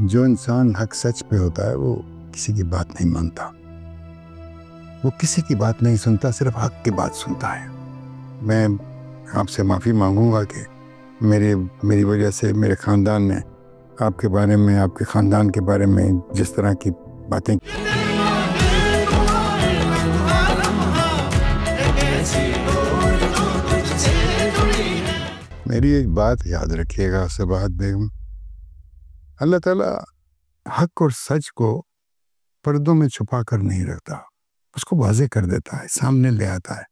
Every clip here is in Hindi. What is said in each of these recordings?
जो इंसान हक सच पे होता है वो किसी की बात नहीं मानता, वो किसी की बात नहीं सुनता, सिर्फ हक की बात सुनता है। मैं आपसे माफ़ी मांगूंगा कि मेरी वजह से मेरे ख़ानदान ने आपके बारे में, आपके ख़ानदान के बारे में जिस तरह की बातें मेरी एक बात याद रखिएगा सबाहत बेगम, अल्लाह ताला हक और सच को पर्दों में छुपा कर नहीं रखता, उसको वाज़े कर देता है, सामने ले आता है।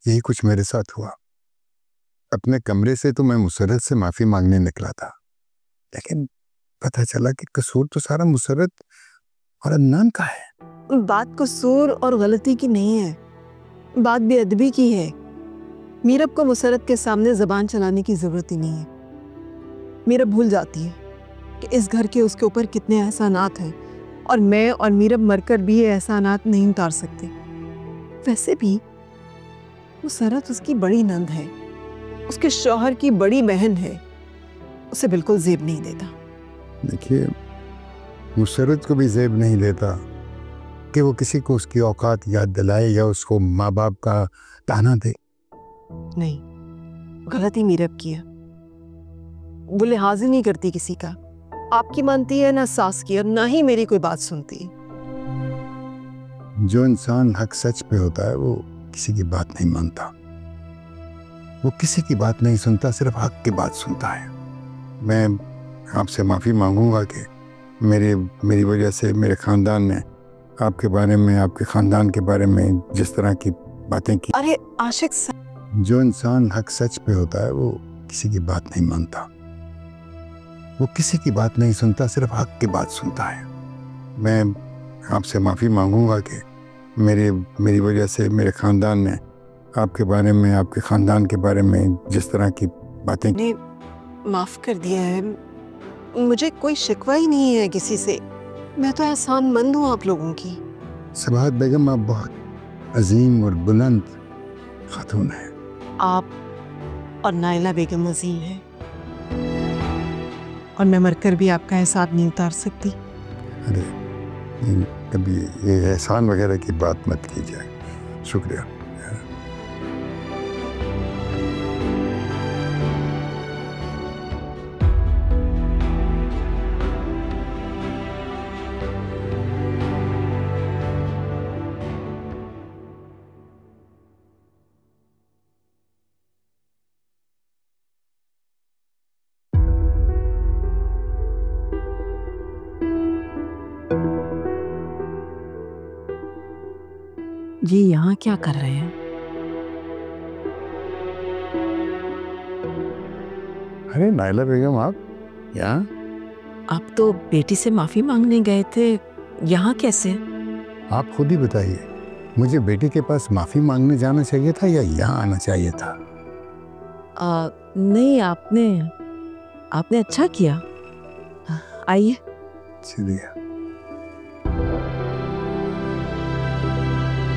यही कुछ मेरे साथ हुआ। अपने कमरे से तो मैं मुसर्रत से माफ़ी मांगने निकला था, लेकिन पता चला कि कसूर तो सारा मुसर्रत और अदनान का है। बात कसूर और गलती की नहीं है, बात बेअदबी की है। मीरब को मुसर्रत के सामने ज़बान चलाने की ज़रूरत ही नहीं है। मीरब भूल जाती है कि इस घर के उसके ऊपर कितने एहसानात हैं और मैं और मीरब मरकर भी ये एहसानात नहीं उतार सकते। वैसे भी मुसर्रत उसकी बड़ी नंद है, उसके शौहर की बड़ी बहन है, उसे बिल्कुल ज़ेब नहीं देता। देखिए, मुसर्रत को भी ज़ेब नहीं देता कि वो किसी को उसकी औकात याद दिलाए या उसको माँ बाप का ताना दे। नहीं, गलती मीरब की है। वो लिहाज ही नहीं करती किसी का, आपकी मानती है ना सास की, और ना ही मेरी कोई बात सुनती। जो इंसान हक सच पे होता है वो किसी की बात नहीं मानता, वो किसी की बात नहीं सुनता, सिर्फ हक की बात सुनता है। मैं आपसे माफ़ी मांगूंगा कि मेरी वजह से मेरे ख़ानदान ने आपके बारे में, आपके ख़ानदान के बारे में जिस तरह की बातें की। अरे आशिक, जो इंसान हक सच पे होता है वो किसी की बात नहीं मानता, वो किसी की बात नहीं सुनता, सिर्फ हक की बात सुनता है। मैं आपसे माफ़ी मांगूंगा कि मेरी वजह से मेरे ख़ानदान ने आपके बारे में, आपके ख़ानदान के बारे में जिस तरह की बातें ने माफ़ कर दिया है। मुझे कोई शिकवा ही नहीं है किसी से। मैं तो एहसानमंद हूँ आप लोगों की। सबाहत बेगम, आप बहुत अजीम और बुलंद खातून हैं। आप और नाइला बेगम अजीम हैं, और मैं मरकर भी आपका एहसान नहीं उतार सकती। अरे कभी ये एहसान वगैरह की बात मत कीजिए। शुक्रिया। जी, यहाँ क्या कर रहे हैं? अरे नाइला बेगम, आप यहाँ? आप तो बेटी से माफ़ी मांगने गए थे, यहाँ कैसे? आप खुद ही बताइए, मुझे बेटी के पास माफ़ी मांगने जाना चाहिए था या यहाँ आना चाहिए था? नहीं, आपने अच्छा किया। आइए। चलिए।